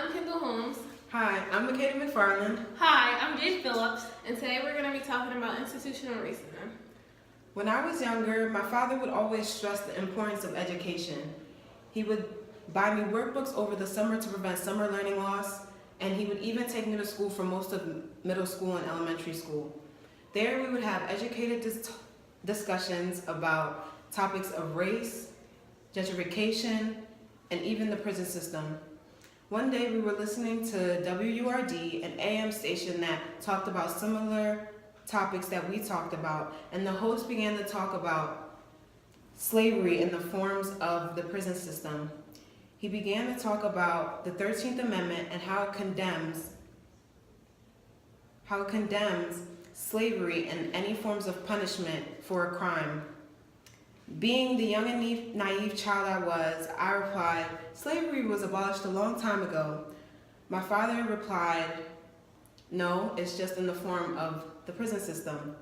I'm Kendall Holmes. Hi, I'm Makeda McFarland. Hi, I'm Jade Phillips. And today we're going to be talking about institutional racism. When I was younger, my father would always stress the importance of education. He would buy me workbooks over the summer to prevent summer learning loss, and he would even take me to school for most of middle school and elementary school. There we would have educated discussions about topics of race, gentrification, and even the prison system. One day we were listening to WURD, an AM station that talked about similar topics that we talked about, and the host began to talk about slavery in the forms of the prison system. He began to talk about the 13th Amendment and how it condemns slavery and any forms of punishment for a crime. Being the young and naive child I was, I replied, "Slavery was abolished a long time ago." My father replied, "No, it's just in the form of the prison system."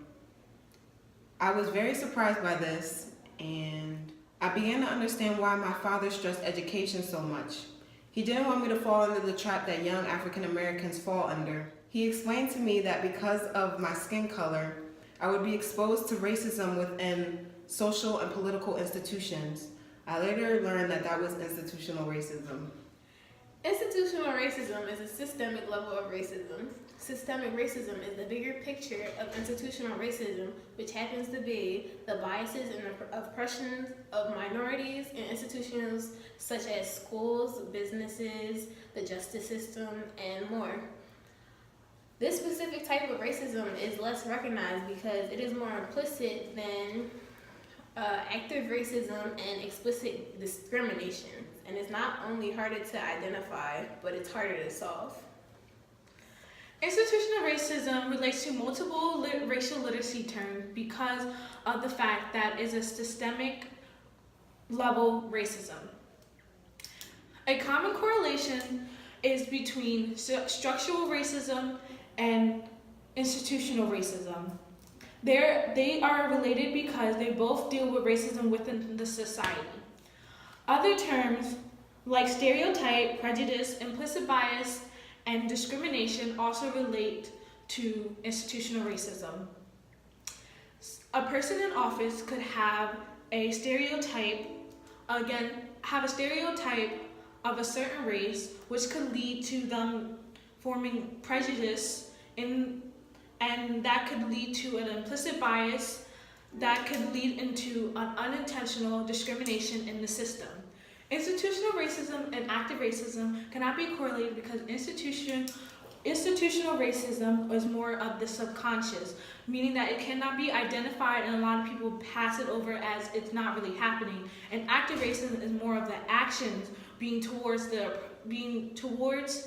I was very surprised by this, and I began to understand why my father stressed education so much. He didn't want me to fall into the trap that young African Americans fall under. He explained to me that because of my skin color, I would be exposed to racism within social and political institutions. I later learned that that was institutional racism. Institutional racism is a systemic level of racism. Systemic racism is the bigger picture of institutional racism, which happens to be the biases and oppressions of minorities in institutions such as schools, businesses, the justice system, and more. This specific type of racism is less recognized because it is more implicit than active racism and explicit discrimination, and it's not only harder to identify, but it's harder to solve. Institutional racism relates to multiple racial literacy terms because of the fact that it's a systemic level racism. A common correlation is between structural racism and institutional racism. They are related because they both deal with racism within the society. Other terms like stereotype, prejudice, implicit bias, and discrimination also relate to institutional racism. A person in office could have a stereotype of a certain race, which could lead to them forming prejudice and that could lead to an implicit bias that could lead into an unintentional discrimination in the system. Institutional racism and active racism cannot be correlated because institutional racism is more of the subconscious, meaning that it cannot be identified and a lot of people pass it over as it's not really happening. And active racism is more of the actions being towards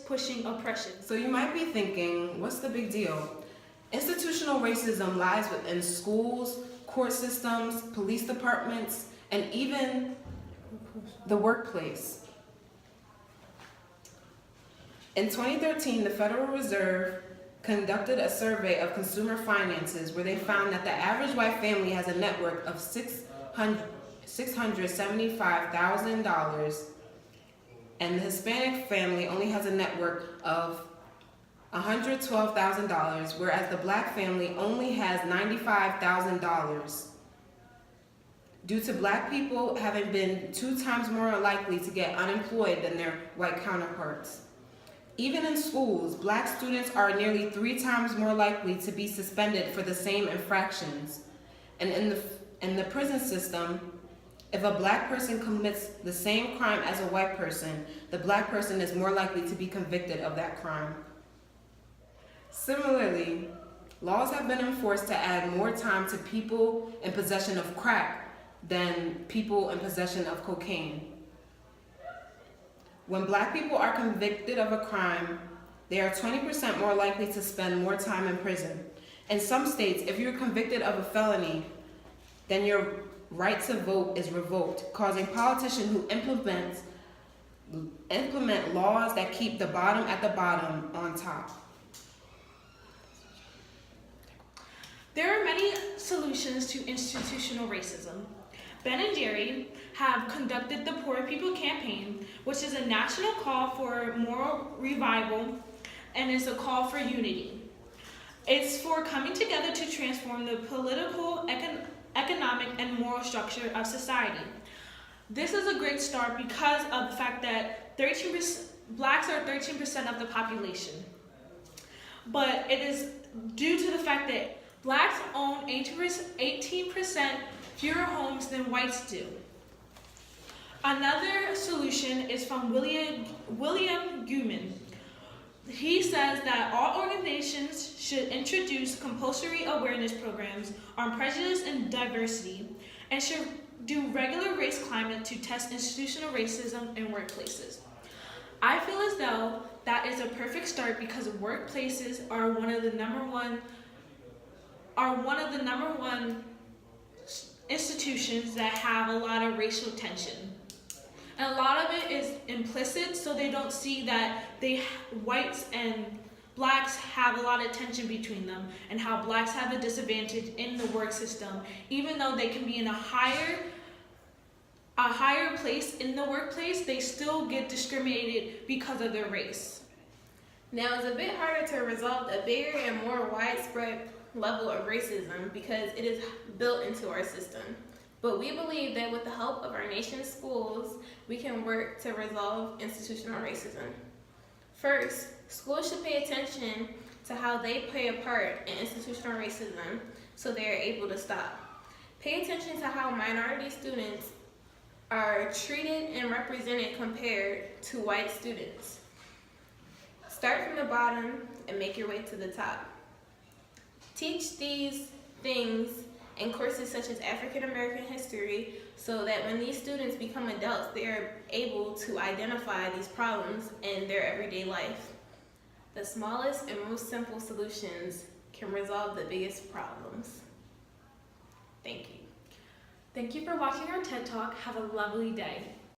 pushing oppression. So you might be thinking, what's the big deal? Institutional racism lies within schools, court systems, police departments, and even the workplace. In 2013, the Federal Reserve conducted a survey of consumer finances where they found that the average white family has a net worth of $675,000, and the Hispanic family only has a net worth of $112,000, whereas the black family only has $95,000. Due to black people having been 2 times more likely to get unemployed than their white counterparts. Even in schools, black students are nearly 3 times more likely to be suspended for the same infractions. And in the prison system, if a black person commits the same crime as a white person, the black person is more likely to be convicted of that crime. Similarly, laws have been enforced to add more time to people in possession of crack than people in possession of cocaine. When black people are convicted of a crime, they are 20% more likely to spend more time in prison. In some states, if you're convicted of a felony, then your right to vote is revoked, causing politicians who implement laws that keep the bottom at the bottom on top. There are many solutions to institutional racism. Ben & Jerry have conducted the Poor People Campaign, which is a national call for moral revival and is a call for unity. It's for coming together to transform the political, economic, and moral structure of society. This is a great start because of the fact that blacks are 13% of the population. But it is due to the fact that blacks own 18% fewer homes than whites do. Another solution is from William Guman. He says that all organizations should introduce compulsory awareness programs on prejudice and diversity and should do regular race climate to test institutional racism in workplaces. I feel as though that is a perfect start because workplaces are one of the number one institutions that have a lot of racial tension. And a lot of it is implicit, so they don't see that whites and blacks have a lot of tension between them and how blacks have a disadvantage in the work system, even though they can be in a higher place in the workplace, they still get discriminated because of their race. Now, it's a bit harder to resolve a bigger and more widespread level of racism because it is built into our system. But we believe that with the help of our nation's schools, we can work to resolve institutional racism. First, schools should pay attention to how they play a part in institutional racism so they are able to stop. Pay attention to how minority students are treated and represented compared to white students. Start from the bottom and make your way to the top. Teach these things in courses such as African American history so that when these students become adults, they are able to identify these problems in their everyday life. The smallest and most simple solutions can resolve the biggest problems. Thank you. Thank you for watching our TED Talk. Have a lovely day.